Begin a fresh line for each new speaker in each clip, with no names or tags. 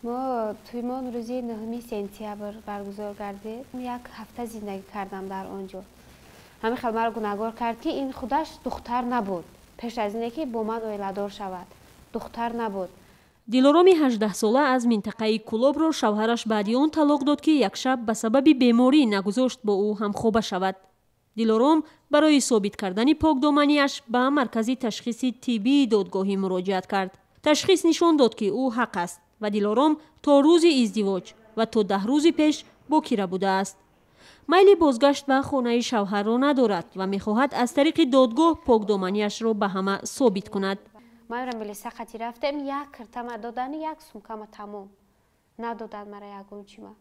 ما توی من روزی 9 سپتامبر برگزار کردیم. یک هفته زندگی کردم در آنجا. همین خیلی مرا گناهکار کرد که این خودش دختر نبود. پیش از اینکه که با من اویلادار شود دختر نبود.
دلارام 18 ساله از منطقه کلوب را شوهرش بعد آن طلاق داد که یک شب به سبب بیماری نگذاشت با او همخوابه شود. دلارام برای ثابت کردن پاکدامنیش به مرکز تشخیص طبی دادگاهی مراجعت کرد. تشخیص نشان داد که او حق است و دلارام تا روز ازدواج و تا 10 روز پیش باکره بوده است. میل بازگشت به خانه شوهر را ندارد و می‌خواهد از طریق دادگاه پاکدامنیش را به همه ثابت کند.
من را ملی سختی رفتم یک کرتم دادن یک سومکم تمام ندادن مرا یگان چیما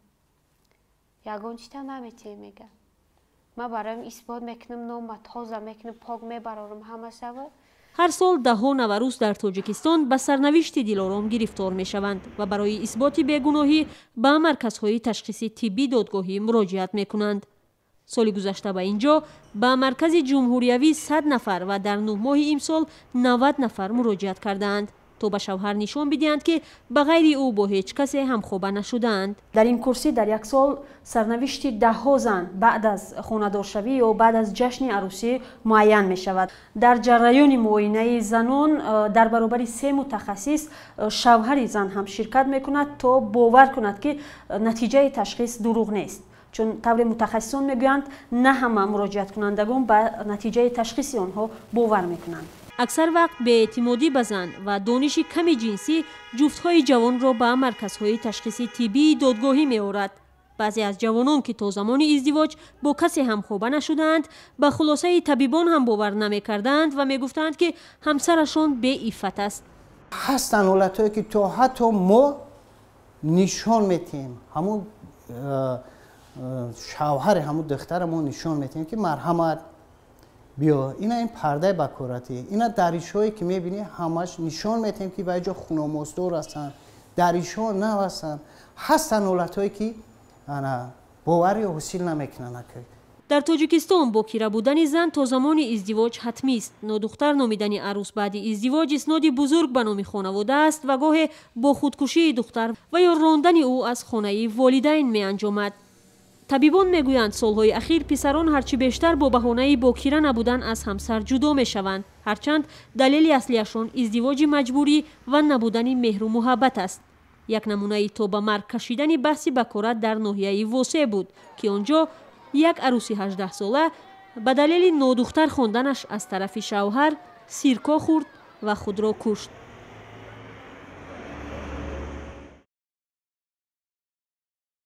یگان چیتا نمیتیم میگه ما برایم اثبات میکنم نام تازه میکنم پاک میبرارم همه شبه.
هر سال دهها نوروز در تاجیکستان به سرنوشت دلارام گرفتار میشوند و برای اثبات بیگناهی به مرکزهای تشخیص طبی دادگاهی مراجعت میکنند. سال گذشته به اینجا به مرکز جمهوریوی 100 نفر و در 9 ماه امسال 90 نفر مراجعت کردند تا به شوهر نشان بدهند که به غیر او با هیچ کسی همخوابه نشدند.
در این کرسی در یک سال سرنوشت 10 زن بعد از خانه‌دارشوی یا بعد از جشن عروسی معین می شود. در جریان معاینه زنان در برابر 3 متخصص شوهر زن هم شرکت می کند تا باور کند که نتیجه تشخیص دروغ نیست. چون طور متخصصان میگویند نه همه مراجعت کنندگان به نتیجه تشخیص آنها باور میکنند.
اکثر وقت به اعتمادی به زن و دانش کم جنسی جفتهای جوان را به مرکزهای تشخیص طبی دادگاهی می‌آورد. بعضی از جوانان که تا زمان ازدواج با کسی همخوابه نشدند به خلاصه طبیبان هم باور نمی‌کردند و می‌گفتند که همسرشان بی عفت است.
هستن حالتایی که تو حتی ما نشان میتیم همون شوهر همون دخترمون نشان میتیم که مرحمت بیا اینا این پرده بکارتی اینا دریشایی که میبینی همش نشان میتیم که به جا خونمزدور هستن دریشا نه هستن حالتایی که انا باوری حاصل نمیکنن.
در تاجیکستان باکره بودن زن تا زمان ازدواج حتمی است. نودختر نامیدن عروس بعد ازدواج اسنادی بزرگ به نام خانواده است و گاه با خودکشی دختر و یا راندن او از خانه والدین می انجامد. طبیبان میگویند سالهای اخیر پسران هرچی بیشتر با بهانه باکره نبودن از همسر جدا میشوند، هرچند دلیل اصلیشان ازدواج مجبوری و نبودن مهر و محبت است. یک نمونه تا به مرگ کشیدن بحث بکارت در ناحیه واسع بود که آنجا یک عروسی 18 ساله به دلیل نودختر خواندنش از طرف شوهر سیرکا خورد و خود را کشت.